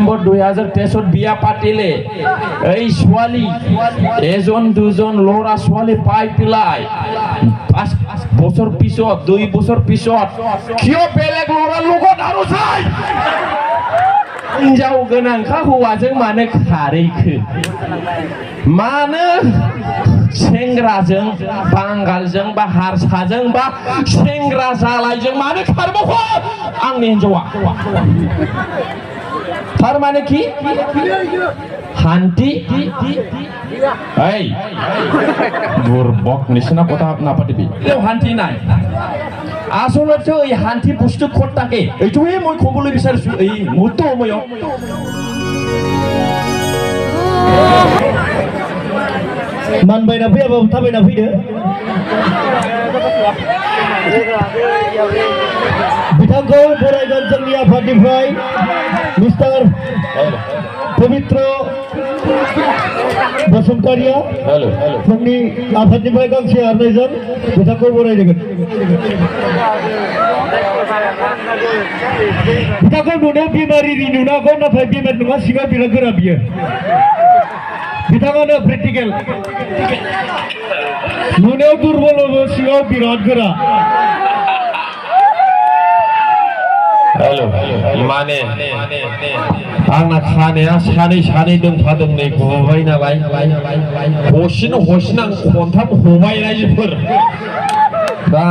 November 2023 বিয়া পাতিলে এই ছোৱালী এজন দুজন ল'ৰা ছোৱালী পাই পেলাই 5 বছৰ পিছত 2 বছৰ পিছত কিয় বেলেগ ল'ৰা লগত আৰু চাই हिन्जाव गोनांखा हौवाजों मानो खारैखो मानो सेंग्राजों बांगालजों बा हारसाजों बा सेंग्रा जालायजों मानो खारबावो आंनि हिन्जावा थारमाने कि हान्थि ओइ बुरबक निसिना কথা আপনা পাতিবি हान्थि নাই আসলতে এই হান্তি বস্তু ক'ত থাকে এইটোৱে মই ক'বলৈ বিচাৰিছো এই মুহূৰ্ত সময়ত मानबायना फैयाबाबो थाबायना फैदो बिथांखौ बरायगोन जोंनि आफादनिफ्राय मिस्टार पवित्र बसुमतारिया जोंनि आफादनिफ्राय गांसे आरनायजों बिथांखौ बरायगोन बिथांखौ नुनायाव बेमारिनि नुनांगौ नाथाय बेमार नङा सिङाव बिराद गोरा बियो बिथाङानो प्रेक्टिकेल नुनायाव दुरबलबो सिङाव बिराद गोरा हेलो माने आंना खानाया सानै दोंफा दोंनै गुबाय नालाय हसिन आं खनथाम हमायनायफोर दा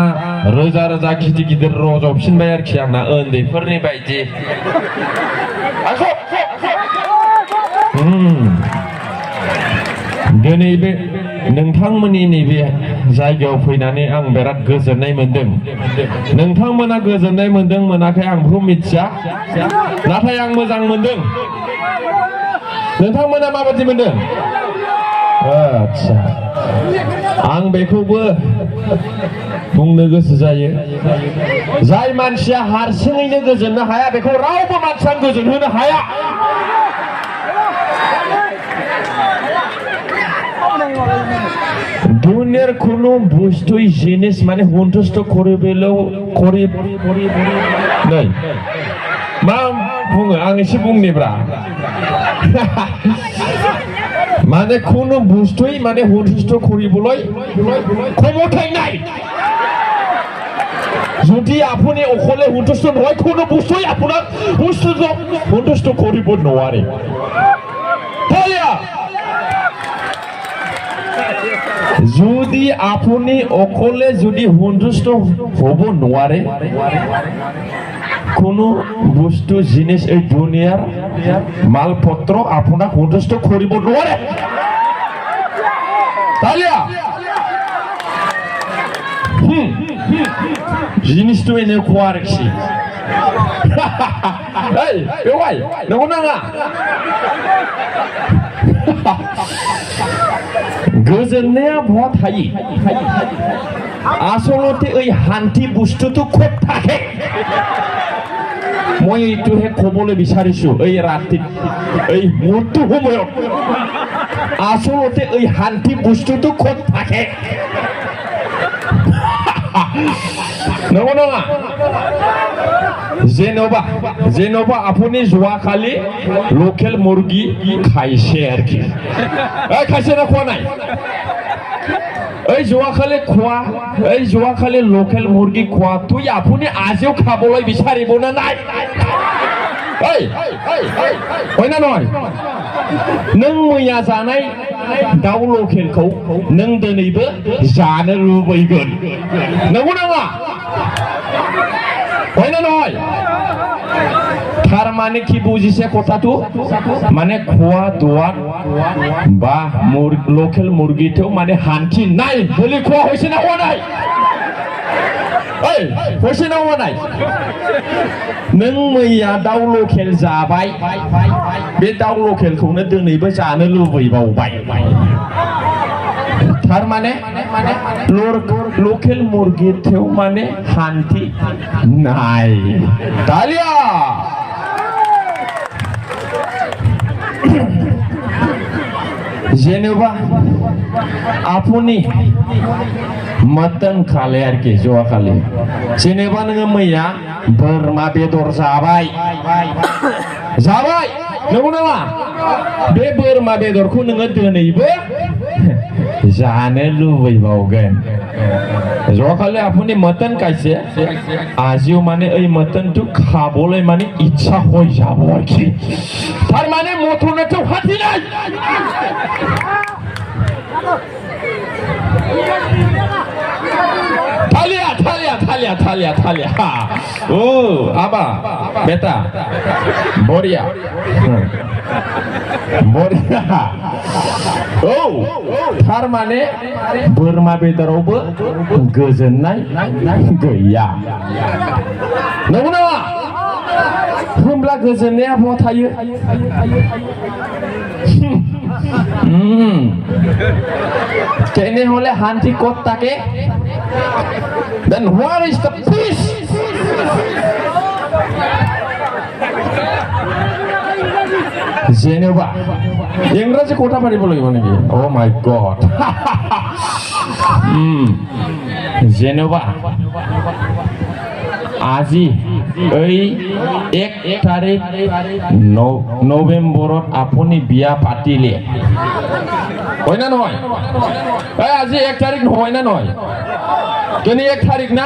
रोजा रोजा गिदिर रज'फिनबाय आरोखि आंना उन्दैफोरनि बायदि दिनै बे नोंथांमोननि नैबे जायगायाव फैनानै आं बिराद गोजोननाय मोनदों नोंथांमोना गोजोननाय मोनदों मोनाखै आं बेखौ मिथिया नाथाय आं मोजां मोनदों नोंथांमोना माबायदि मोनदों आच्छा आं बेखौबो बुंनो गोसो जायो जाय मानसिया हारसिङैनो गोजोननो हाया बेखौ रावबो मानसिया गोजोन होनो हाया दुनियार कोनो बुस्तु जिनिस माने सन्तुष्ट करिबेलाव नै मा बुङो आं एसे बुंनिब्रा माने कोनो बुस्तु माने सन्तुष्ट करिबोलै क्षमताय নাই যদি আপুনি অকলে সন্তুষ্ট নহয় কোনো বস্তুই আপোনাক সন্তুষ্ট কৰিব নোৱাৰে যদি আপুনি অকলে যদি সন্তুষ্ট হ'ব নোৱাৰে কোনো বস্তু জিনিস এই দুনিয়াৰ মালপত্ৰ আপোনাক সন্তুষ্ট কৰিব নোৱাৰে তালিয়া জিনিসটো এনেকুৱা আৰক্ষী এই বেৱাই নগো নাঙা गोजोननाया बहा थायो आसलते ओइ हान्थि बुस्तुটো ক'ত থাকে মই এইটোহে ক'বলৈ বিচাৰিছো এই ৰাতি এই মুহূৰ্ত সময়ত आसलते ओइ हान्थि बुस्तुটো ক'ত থাকে नंगौ नङा जेन'बा আপুনি যোৱাকালি লোকেল মুৰ্গী খাইছে আৰকি এই খাইছে না খোৱা নাই এই যোৱাকালি লোকেল মুৰ্গী খোৱা তুই আপুনি আজিও খাবলৈ বিচাৰিব না নাই এই হয় না নহয় नों मैया जानाय दाउ लकेलखौ नों दिनैबो जानो लुबैगोन नंगौ नाङा হয় না নহয় তার মানে কি বুঝিছে কথাটো মানে খোৱা দোৱাত বা লোকেল মুৰ্গীটো মানে শান্তি নাই বুলি খোৱা হৈছে না হোৱা নাই এই হৈছে না হোৱা নাই नों मैया दाउ लकेल जाबाय बे दाउ लकेलखौनो दिनैबो जानो लुबैबावबाय तार माने लोकेल मुर्गीतेव माने शांति नाई तालिया जेनेबा आपुनी मटन खाले आरकी जवाखालि जेनेबा नोङो मैया बोरमा बेदर जाबाय नंगौ नामा बे बोरमा बेदरखौ नोङो दिनैबो जानो लुबैबावगोन जखाले আপুনি মটন খাইছে আজিও মানে এই মটনটো খাবলৈ মানে ইচ্ছা হৈ যাব কি তার মানে মটনেতো হাতি নাই थालिया थालिया थालिया थालिया थालिया ओ आबा बेटा बढ़िया बढ़िया औ थार माने बोरमा बेदरावबो गोजोननाय गैया नंगौ नामा होमब्ला गोजोननाया बहा थायो তেনেহলে শান্তি ক'ত থাকে then where is the peace যেনেবা ইংৰাজী কথা পাতিব লাগিব নেকি ও মাই গড যেনেবা আজি এই 1 তাৰিখ নৱেম্বৰত আপুনি বিয়া পাতিলে হয় না নহয় এই আজি 1 তাৰিখ নহয় না নহয় दिनै 1 तारिख ना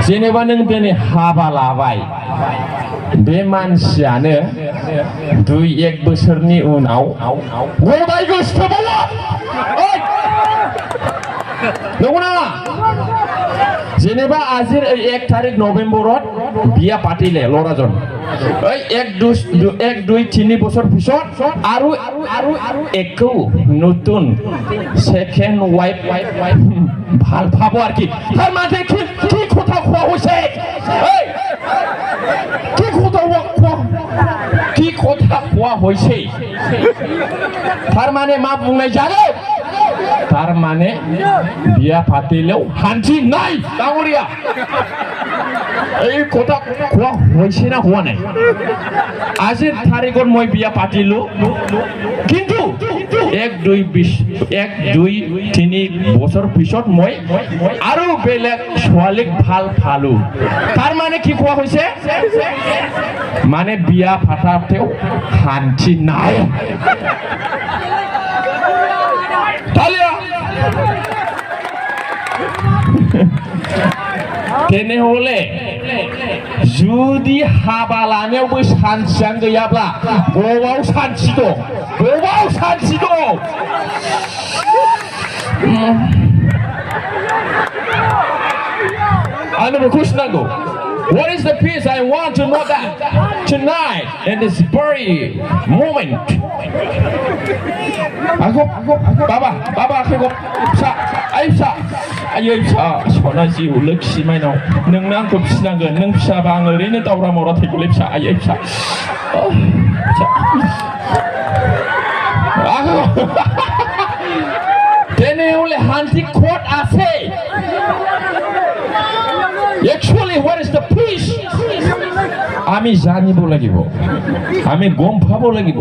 जेनेबा नों दिनै हाबा लाबाय बे मानसियानो 2-1 बोसोरनि उनाव गदाय गोसोथोबावो नंगौ नामा जेनेबा आजिर 1 तारिख नवेम्बरत बिया पातिले लराजन ओइ 1-2-3 বছর পিছত আৰু একো নতুন সেকেন্ড ওয়াইফ ভাল পাবো আর কি তার মাঝে কি কথা কোয়া হইছে এই কি কথা কোয়া হইছে তার মানে মা বুंनाय जायो তার মানে বিয়া পাতিলেও শান্তি নাই ডাঙরিয়া এই কথা কোয়া হইছে না হওয়া নাই আজির তারিখত মই বিয়া পাতিলো কিন্তু 1-2-3 বছর পিছত মই আৰু বেলেগ ছোৱালীক ভাল পালো তার মানে কি কোয়া হইছে মানে বিয়া পাতাতেও শান্তি নাই তালিয়া তেনেহলে যদি হাবা লাनायावबो सानसियानो गैयाब्ला बबाव सानसि दं आंनो बेखौ सिनांगौ What is the peace? I want to know that tonight in this very moment. Aku, Baba, aku bisa, ayo bisa. Soalnya sih ulek sih main au. Neng aku bisa nggak? Neng bisa banget. Ini tahu orang orang tidak bisa. Ayo bisa. Aku. Ini oleh hanti kuat ase. Actually, what is the peace? আমি জানিব লাগিব আমি গম পাব লাগিব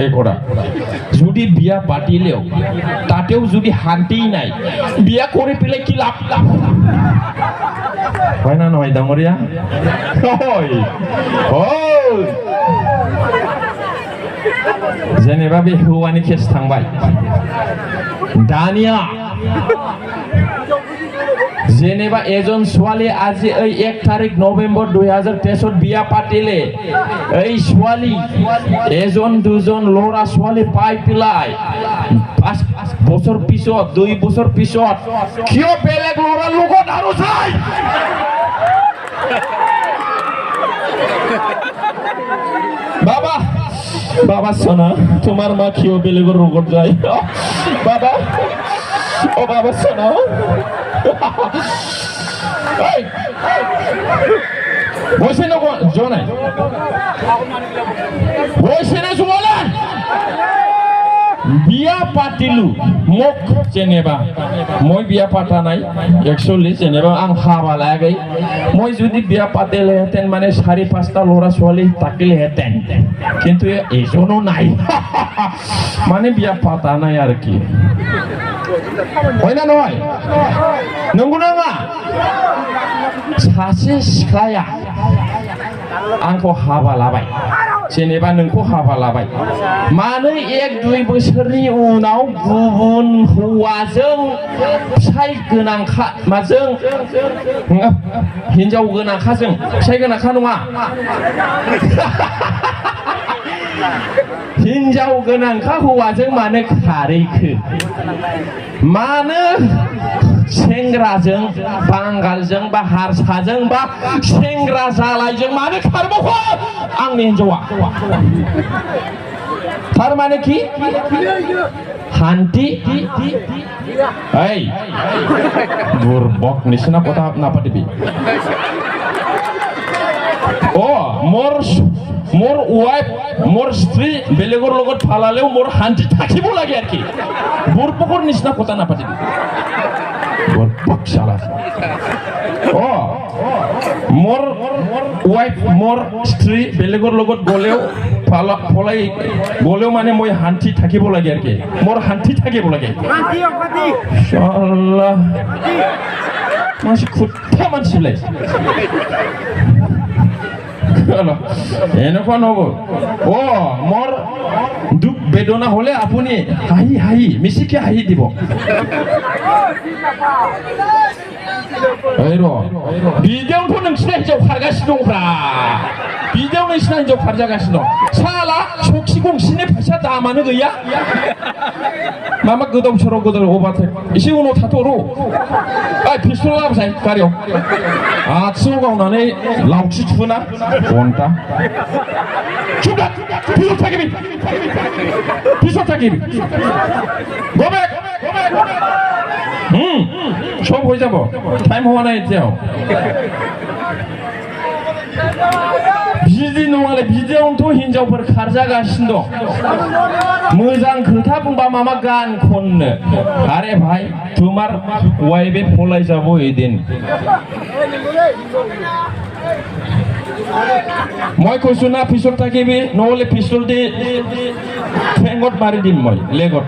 এই কথা যদি বিয়া পাতিলেও তাতেও যদি শান্তি নাই বিয়া কৰি পেলে কি লাভ হয় না নহয় ডাঙৰীয়া হয় जेनेबा बे हौवानि केस थांबाय दानिया जेनेबा एजन ছোৱালী আজি এই 1 তাৰিখ নৱেম্বৰ 2023 বিয়া পাতিলে এই ছোৱালী এজন দুজন লৰা ছোৱালী পাই পেলাই 5 বছৰ পিছত 2 বছৰ পিছত কিয় বেলেগ লৰাৰ লগত আৰু যায় বাবা সোনা তোমার মা কিয় বেলেগৰ লগত যায় বাবা ও বাবা সোনা বসে না জনাই বসে না সুমলা বিয়া পাতিলু মোক जेनेबा মই বিয়া পাতা নাই एक्चुअली जेनेबा आं हाबा लायाखै মই যদি বিয়া পাতিলে হেতেন মানে 4-5টা লৰা ছোৱালী থাকিলে হেতেন কিন্তু এজনো নাই মানে বিয়া পাতা নাই আর কি হয় না নয় नंगौ नामा सासे सिख्लाया आंखौ हाबा लाबाय जेनेबा नोंखौ हाबा लाबाय मानो 1-2 बोसोरनि उनाव गुबुन हौवाजों फिसाय गोनांखा माजों हिनजाव गोनांखाजों फिसाय गोनांखा नङा हिनजाव गोनांखा हौवाजों मानो खारैखो मानो सेंग्राजों बांगालजों बा हारसाजों बा सेंग्रा जालायजों मानो खारबावखो आंनि हिनजावा थारमाने कि हान्थि ओइ बुरबक निसिना কথা নাপাতিবি ও मोर वाइफ मोर स्त्री बेलेगर লগত ফালালেও मोर हान्थि থাকিব লাগে আর কি বুরবকৰ নিচিনা কথা নাপাতিবি বুরবক শালা ও मोर वाइफ मोर स्त्री बेलेगर লগত গলেও ফলাই গলেও মানে মই হান্থি থাকিব লাগে আর কি মোর হান্থি থাকিব লাগে শালা মাসি খুঁটা মানছিলাই এনেকুৱা নহব ও মোৰ দুখ বেদনা হলে আপুনি হাঁহি হাঁহি মিছিকে হাঁহি দিব बिदियावथ' नोंसिना हिनजाव खारगासिनो दंब्रा बिदियाव नोंसिना हिनजाव खारजागासिनो दं साला सखि गंसेनि फैसा दामानो गैया मामा गोदाव सोराव गोदाव अबाथाय एसे उनाव थाथ'र' ओइ पिस्तल लाबोसाय गारियाव आथिङाव गावनानै लावथि थुना घन्टा চুপটা পিছন থাকিবি গো ব্যাক সব হয়ে যাব টাইম হওয়া নাই এতিয়াও बिदि नङाले बिदियावनोथ' हिनजावफोर खारजागासिनो दं मोजां खोथा बुंबा मामा गान खननो আরে ভাই তোমার ওয়াইফে পলাই যাব এদিন মই কৈছো না পিছত থাকিবি নহলে পিস্তল দি ঠেঙত মাৰি দিম মই লেগত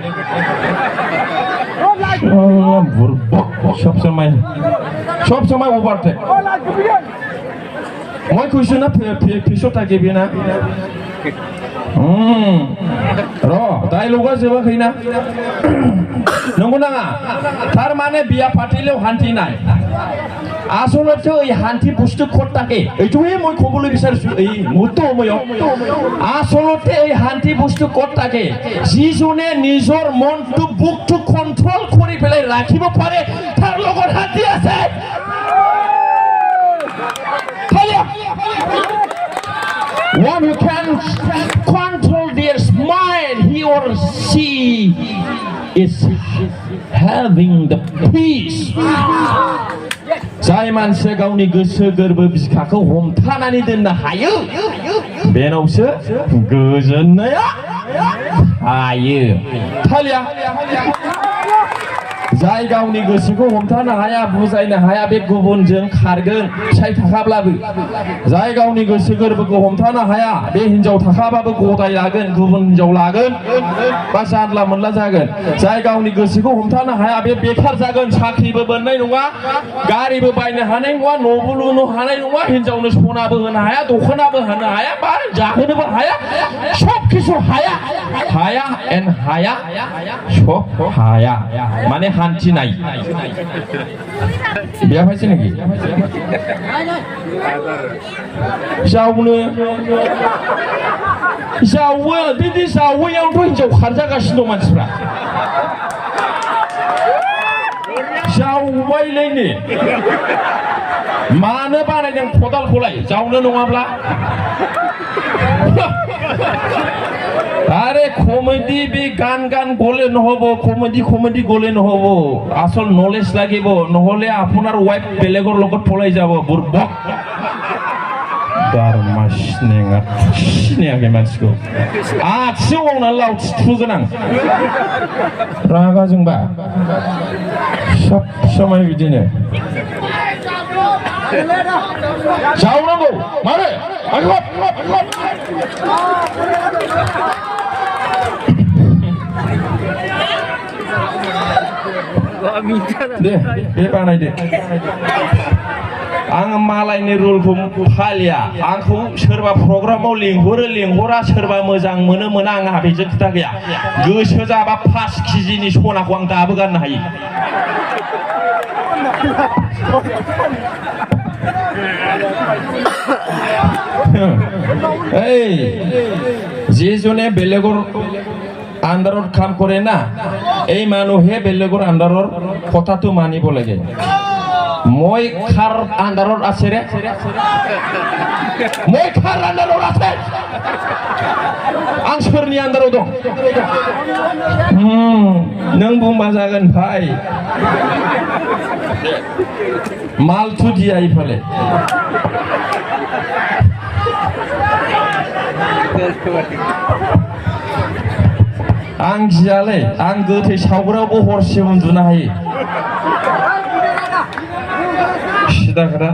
সব সময় ওভারটেক মই কৈছো না পিছত থাকিবি না डायलगा जोबाखै ना नंगौ नाङा थारमाने बिया पातिलेও শান্তি নাই আসলতে এই শান্তি বস্তু ক'ত থাকে এইটোৱে মই ক'বলৈ বিচাৰিছো এই মুহূৰ্ত সময়ত আসলতে এই শান্তি বস্তু ক'ত থাকে যিজনে নিজৰ মনটো বুকটো কন্ট্ৰল কৰি পেলাই ৰাখিব পাৰে তাৰ লগত শান্তি আছে One who can control their mind, he or she is having the peace. जाय मानसिया गावनि गोसो गोरबो बिखाखौ हमथानानै दोननो हायो बेनावसो गोजोननाया थायो थालिया जाय गावनि गोसोखौ हमथानो हाया बुजायनो हाया बे गुबुनजों खारगोन फिसाय थाखाब्लाबो जाय गावनि गोसो गोरबोखौ हमथानो हाया बे हिनजाव थाखाबाबो गदाय लागोन गुबुन हिनजाव लागोन बा जानला मोनला जागोन जाय गावनि गोसोखौ हमथानो हाया बे बेखार जागोन साख्रिबो मोननाय नङा गारिबो बायनो हानाय नङा न'बो लुनो हानाय नङा हिनजावनो सनाबो होनो हाया दखनाबो होनो हाया बा जाहोनोबो हाया सब কিছু हाया एन्ड हाया सब हाया माने শান্তি নাই বিয়া হয়েছে নাকি जावो बिदि जावैयावथ' हिनजाव खारजागासिनो दं मानसिफ्रा जावबायलायनो मानो बानायदों खदालखौलाय जावनो नङाब्ला আরে কমেডি বি গান গলে নহব কমেডি গলে নহব আসল নলেজ লাগিব নহলে আপোনাৰ ওয়াইফ বেলেগৰ লগত পলাই যাব বুৰবক दारमासनेङा सिनायाखै मानसिखौ आथिङाव गावना लावथि थुगोन आं रागा जोंबा सब समय बिदिनो जावनांगौ मारै दे बे बानायदो आं मालायनि रुलखौ फालिया आंखौ सोरबा प्रग्रामाव लिंहरा सोरबा मोजां मोनो मोना आंहा बेजों खोथा गैया गोसो जाबा 5 केजिनि सनाखौ आं दाबो गाननो हायो এই যিজনে বেলেগৰ আন্ডাৰত কাম কৰে না এই মানুহে বেলেগৰ আন্ডাৰৰ কথাটো মানিব লাগে মই খাৰ আন্ডাৰত আছে ৰে মই খাৰ আন্ডাৰত আছে आं सोरनि आन्दाराव दं नों बुंबा जागोन भाई मालथु दिया इफाले आं गियालै आं गोथै सावग्रायावबो हरसे उन्दुनो हायो सिदा खोथा